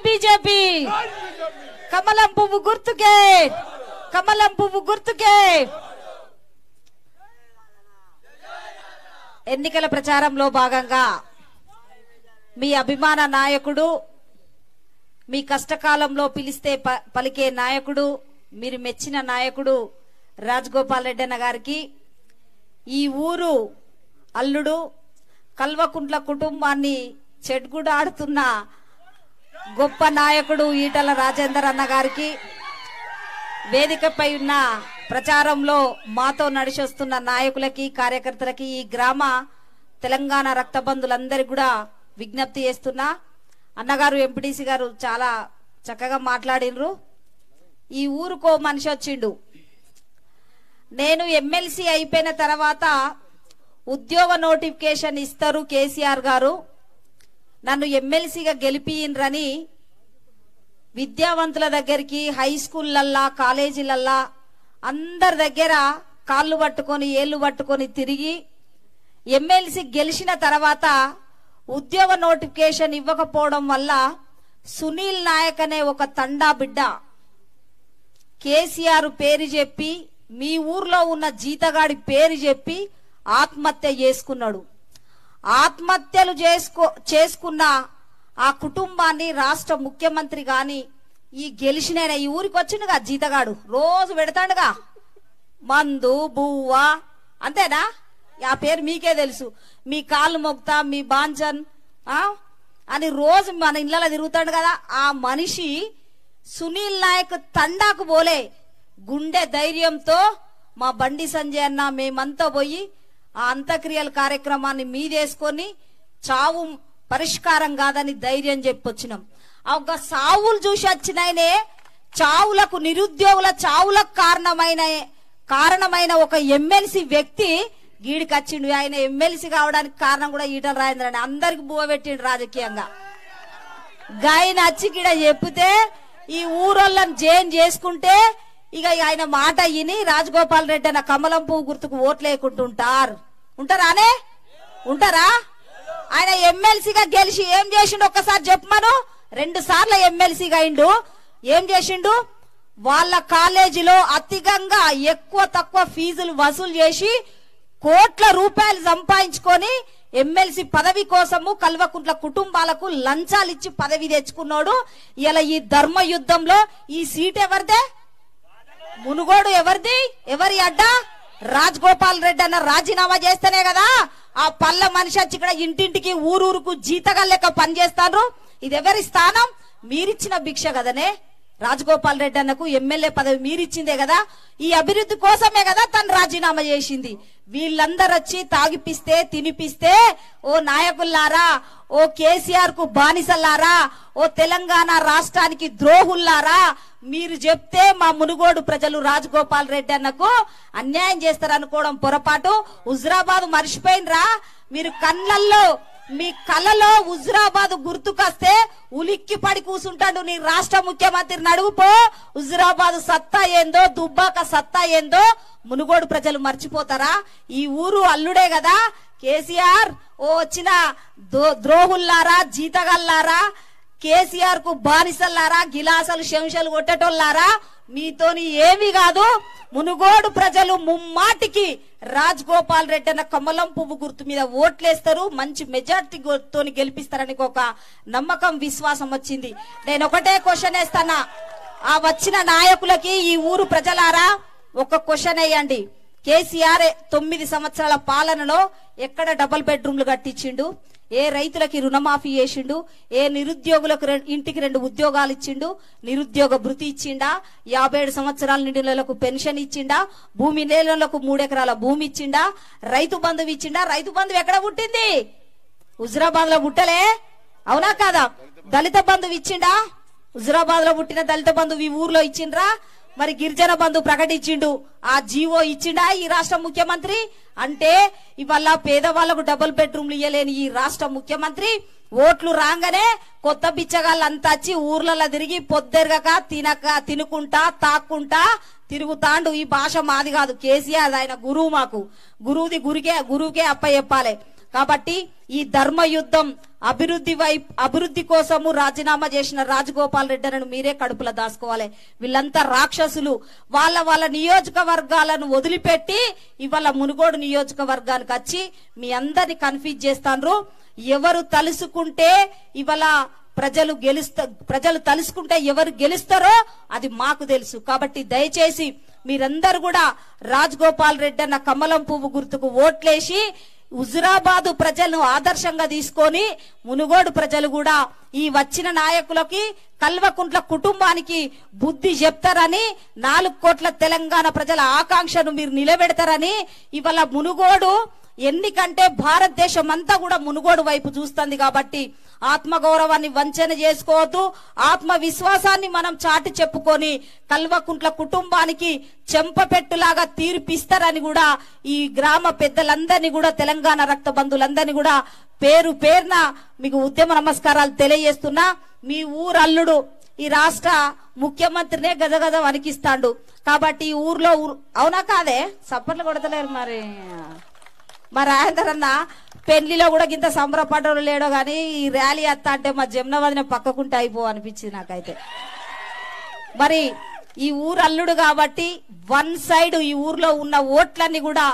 BJP కమలం పువ్వు గుర్తుకే కమలం పువ్వు గుర్తుకే ఎన్నికల ప్రచారంలో భాగంగా మీ అభిమాన నాయకుడు మీ కష్టకాలంలో పిలిస్తే పలికే నాయకుడు మీరు మెచ్చిన నాయకుడు రాజగోపాల్ రెడ్డి అన్న గారికి ఈ ఊరు అల్లుడు కల్వకుంట్ల కుటుంబాన్ని చెడ్గుడాడుతున్న గొప్ప నాయకుడు ఈటల రాజేందర్ అన్న గారికి వేదికపై ఉన్న ప్రచారంలో మాతో నడిచొస్తున్న నాయకులకి కార్యకర్తలకి ఈ గ్రామ తెలంగాణ రక్త బంధువులందరికీ కూడా విజ్ఞప్తి చేస్తున్నా. అన్నగారు ఎంపీటీసీ గారు చాలా చక్కగా మాట్లాడినరు. ఈ ఊరుకో మనిషి వచ్చిండు. నేను ఎమ్మెల్సీ అయిపోయిన తర్వాత ఉద్యోగ నోటిఫికేషన్ ఇస్తారు కేసీఆర్ గారు, నన్ను ఎమ్మెల్సీగా గెలిపియనరని విద్యావంతుల దగ్గరికి హై స్కూళ్ళల్లా కాలేజీలల్లా అందరి దగ్గర కాళ్ళు పట్టుకొని ఏళ్ళు పట్టుకొని తిరిగి ఎమ్మెల్సీ గెలిచిన తర్వాత ఉద్యోగ నోటిఫికేషన్ ఇవ్వకపోవడం వల్ల సునీల్ నాయక్ అనే ఒక తండా బిడ్డ కేసీఆర్ పేరు చెప్పి మీ ఊర్లో ఉన్న జీతగాడి పేరు చెప్పి ఆత్మహత్య చేసుకున్నాడు. ఆత్మహత్యలు చేసుకున్న ఆ కుటుంబాన్ని రాష్ట్ర ముఖ్యమంత్రి గాని ఈ గెలిచిన ఈ ఊరికి వచ్చిండుగా జీతగాడు రోజు పెడతాడుగా మందు బువ్వ అంతేనా? ఆ పేరు మీకే తెలుసు. మీ కాళ్ళు మొక్తా మీ బాంచన్ అని రోజు మన ఇళ్లలో తిరుగుతాడు కదా. ఆ మనిషి సునీల్ నాయక్ తండాకు పోలే, గుండె ధైర్యంతో మా బండి సంజయ్ అన్న మేమంతా పోయి ఆ అంత్యక్రియల కార్యక్రమాన్ని మీదేసుకొని చావు పరిష్కారం కాదని ధైర్యం చెప్పొచ్చినాం. ఒక సావులు చూసి వచ్చినాయనే చావులకు నిరుద్యోగుల చావులకు కారణమైన ఒక ఎమ్మెల్సీ వ్యక్తి గీడికి వచ్చిండు. ఆయన ఎమ్మెల్సీ కావడానికి కారణం కూడా ఈటల రాజేందర్ అని అందరికి బువ్వ పెట్టిండు రాజకీయంగా. గాయన వచ్చి గిడ చెప్పితే ఈ ఊరోళ్ళని జైన్ చేసుకుంటే ఇక ఆయన మాట ఇని రాజగోపాల్ రెడ్డి అన్న కమలం పువ్వు గుర్తుకు ఉంటారానే ఉంటారా? ఆయన ఎమ్మెల్సీగా గెలిచి ఏం చేసిండు ఒక్కసారి చెప్పమను. 2 సార్లు ఎమ్మెల్సీగా అయిండు. ఏం చేసిండు? వాళ్ళ కాలేజీలో అతిగంగా ఎక్కువ తక్కువ ఫీజులు వసూలు చేసి కోట్ల రూపాయలు సంపాదించుకొని ఎమ్మెల్సీ పదవి కోసము కల్వకుంట్ల కుటుంబాలకు లంచాలు ఇచ్చి పదవి తెచ్చుకున్నాడు. ఇలా ఈ ధర్మ యుద్ధంలో ఈ సీట్ ఎవరిదే? మునుగోడు ఎవరిది? ఎవరి అడ్డా? రాజగోపాల్ రెడ్డి అన్న రాజీనామా చేస్తేనే కదా ఆ పల్ల మనిషి వచ్చి ఇక్కడ ఇంటింటికి ఊరూరుకు జీతగా లెక్క పనిచేస్తారు. ఇది ఎవరి స్థానం? మీరిచ్చిన భిక్ష కదనే. రాజగోపాల్ రెడ్డి అన్నకు ఎమ్మెల్యే పదవి మీరిచ్చిందే కదా. ఈ అభివృద్ధి కోసమే కదా తను రాజీనామా చేసింది. వీళ్ళందరూ వచ్చి తాగిపిస్తే తినిపిస్తే ఓ నాయకుల్లారా, ఓ కేసీఆర్ కు బానిసల్లారా, ఓ తెలంగాణ రాష్ట్రానికి ద్రోహుల్లారా, మీరు చెప్తే మా మునుగోడు ప్రజలు రాజగోపాల్ రెడ్డి అన్నకు అన్యాయం చేస్తారనుకోవడం పొరపాటు. హుజురాబాద్ మర్చిపోయినరా? మీరు కళ్ళల్లో మీ కలలో హుజురాబాద్ గుర్తుకొస్తే ఉలిక్కి పడి కూసుంటాడు నీ రాష్ట్ర ముఖ్యమంత్రిని అడుగుపో. హుజురాబాద్ సత్తా ఏందో, దుబ్బాక సత్తా ఏందో మునుగోడు ప్రజలు మర్చిపోతారా? ఈ ఊరు అల్లుడే కదా కేసీఆర్. ఓ వచ్చిన ద్రోహుల్లారా, జీతగల్లారా, కేసీఆర్ కు బానిసల్లారా, గిలాసలు శంషలు కొట్టేటోళ్ళారా, మీతోని ఏమీ కాదు. మునుగోడు ప్రజలు ముమ్మాటికి రాజగోపాల్ రెడ్డి అన్న కమలం పువ్వు గుర్తు మీద ఓట్లేస్తారు, మంచి మెజార్టీ తోని గెలిపిస్తారని ఒక నమ్మకం విశ్వాసం వచ్చింది. నేను ఒకటే క్వశ్చన్ వేస్తానా ఆ వచ్చిన నాయకులకి, ఈ ఊరు ప్రజలారా ఒక క్వశ్చన్ వేయండి. కేసీఆర్ 9 సంవత్సరాల పాలనలో ఎక్కడ డబుల్ బెడ్రూమ్లు కట్టించిండు? ఏ రైతులకి రుణమాఫీ చేసిండు? ఏ నిరుద్యోగులకు ఇంటికి 2 ఉద్యోగాలు ఇచ్చిండు? నిరుద్యోగ భృతి ఇచ్చిండా? 57 సంవత్సరాల నిండినలకు పెన్షన్ ఇచ్చిండా? భూమి లేనులకు 3 ఎకరాల భూమి ఇచ్చిండా? రైతు బంధువు ఇచ్చిండా? రైతు బంధువు ఎక్కడ పుట్టింది? హుజురాబాద్ లో పుట్టలే, అవునా కాదా? దళిత బంధువు ఇచ్చిండా? హుజురాబాద్ లో పుట్టిన దళిత బంధువు ఈ ఊర్లో ఇచ్చిండ్రా? మరి గిరిజన బంధు ప్రకటించిండు, ఆ జీవో ఇచ్చిండా ఈ రాష్ట్ర ముఖ్యమంత్రి? అంటే ఇవాళ పేదవాళ్లకు డబుల్ బెడ్రూమ్లు ఇయ్యలేని ఈ రాష్ట్ర ముఖ్యమంత్రి ఓట్లు రాగానే కొత్త బిచ్చగాళ్ళంతా వచ్చి ఊర్లలో తిరిగి పొద్దెరగక తినుకుంటా తాక్కుంటా తిరుగుతాండు. ఈ భాష మాది కాదు, కేసీఆర్ ఆయన గురువు. మాకు గురువుకే అప్ప చెప్పాలి. కాబట్టి ఈ ధర్మ యుద్ధం అభివృద్ధి కోసము రాజీనామా చేసిన రాజగోపాల్ రెడ్డిని మీరే కడుపులో దాచుకోవాలి. వీళ్ళంతా రాక్షసులు. వాళ్ళ నియోజకవర్గాలను వదిలిపెట్టి ఇవాళ మునుగోడు నియోజకవర్గానికి వచ్చి మీ అందరిని కన్ఫ్యూజ్ చేస్తాండ్రు. ఎవరు తలుసుకుంటే ఇవాళ ప్రజలు తలుసుకుంటే ఎవరు గెలుస్తారో అది మాకు తెలుసు. కాబట్టి దయచేసి మీరందరూ కూడా రాజగోపాల్ రెడ్డి అన్న కమలం పువ్వు గుర్తుకు ఓట్లేసి హుజురాబాదు ప్రజలను ఆదర్శంగా తీసుకొని మునుగోడు ప్రజలు కూడా ఈ వచ్చిన నాయకులకి కల్వకుంట్ల కుటుంబానికి బుద్ధి చెప్తారని 4 కోట్ల తెలంగాణ ప్రజల ఆకాంక్షను మీరు నిలబెడతారని ఇవాళ మునుగోడు ఎన్నికంటే భారతదేశం అంతా కూడా మునుగోడు వైపు చూస్తుంది. కాబట్టి ఆత్మగౌరవాన్ని వంచన చేసుకోవద్దు. ఆత్మ విశ్వాసాన్ని మనం చాటి చెప్పుకొని కల్వకుంట్ల కుటుంబానికి చెంపపెట్టులాగా తీర్పిస్తారని కూడా ఈ గ్రామ పెద్దలందరినీ కూడా తెలంగాణ రక్త బంధువులందరినీ కూడా పేరు పేరున మీకు ఉద్యమ నమస్కారాలు తెలియజేస్తున్నా. మీ ఊరల్లుడు ఈ రాష్ట్ర ముఖ్యమంత్రినే గజగజ వణికిస్తాడు. కాబట్టి ఈ ఊర్లో అవునా కాదే సప్పట్లు కొడతలేరు మా రాజేందర్ అన్న పెళ్లిలో కూడా గింత సంబరపడ్డోడు లేడో గాని ఈ ర్యాలీ అత్త అంటే మా జమునాబాద్ని పక్కకుంటే అయిపో అనిపించింది నాకైతే. మరి ఈ ఊరు అల్లుడు కాబట్టి వన్ సైడ్ ఈ ఊర్లో ఉన్న ఓట్లన్నీ కూడా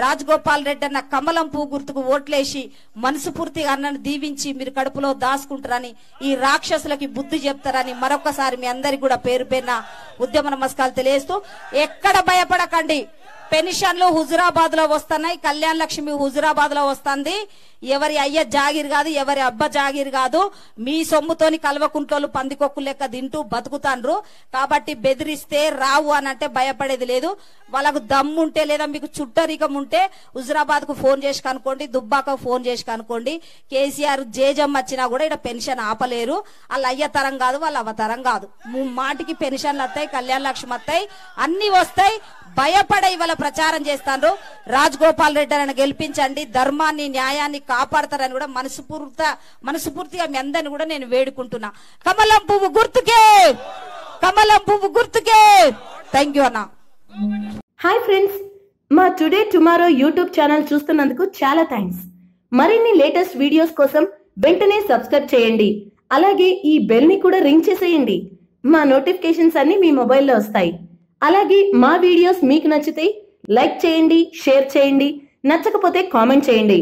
రాజగోపాల్ రెడ్డి అన్న కమలం పువ్వు గుర్తుకు ఓట్లేసి మనసుపూర్తిగా అన్నను దీవించి మీరు కడుపులో దాచుకుంటారని ఈ రాక్షసులకి బుద్ధి చెప్తారని మరొకసారి మీ అందరికి కూడా పేరు పేరున ఉద్యమ నమస్కారాలు తెలియజేస్తూ ఎక్కడ భయపడకండి. పెన్షన్లు హుజురాబాద్ లో వస్తున్నాయి. కళ్యాణ లక్ష్మి హుజురాబాద్ లో వస్తుంది. ఎవరి అయ్య జాగీర్ కాదు, ఎవరి అబ్బ జాగీర్ కాదు. మీ సొమ్ముతోని కల్వకుంట్లోలు పందికొక్కు లెక్క తింటూ బతుకుతాండ్రు. కాబట్టి బెదిరిస్తే రావు అని అంటే భయపడేది లేదు. వాళ్ళకు దమ్ముంటే లేదా మీకు చుట్టరికం ఉంటే హుజురాబాద్ కు ఫోన్ చేసి కనుకోండి, దుబ్బాకకు ఫోన్ చేసి కనుకోండి. కేసీఆర్ జేజమ్ వచ్చినా కూడా ఇక్కడ పెన్షన్ ఆపలేరు. వాళ్ళ అయ్య తరం కాదు, వాళ్ళ అవ్వ తరం కాదు. మాటికి పెన్షన్లు వస్తాయి, కళ్యాణ లక్ష్మి వస్తాయి, అన్ని వస్తాయి. భయపడే ఇవాళ ప్రచారం చేస్తాండ్రు. రాజగోపాల్ రెడ్డి అని గెలిపించండి, ధర్మాన్ని న్యాయాన్ని కాపాడతారని కూడా మనస్ఫూర్తిగా మీ అందరిని కూడా నేను వేడుకుంటున్నా. కమలం పువ్వు గుర్తుకే, కమలం పువ్వు గుర్తుకే. థ్యాంక్ యూ అన్న. హాయ్ ఫ్రెండ్స్, మా టుడే టుమారో యూట్యూబ్ ఛానల్ చూస్తున్నందుకు చాలా థ్యాంక్స్. మరిన్ని లేటెస్ట్ వీడియోస్ కోసం వెంటనే సబ్స్క్రైబ్ చేయండి. అలాగే ఈ బెల్ ని కూడా రింగ్ చేసేయండి. మా నోటిఫికేషన్స్ అన్ని మీ మొబైల్లో వస్తాయి. అలాగే మా వీడియోస్ మీకు నచ్చితే లైక్ చేయండి, షేర్ చేయండి, నచ్చకపోతే కామెంట్ చేయండి.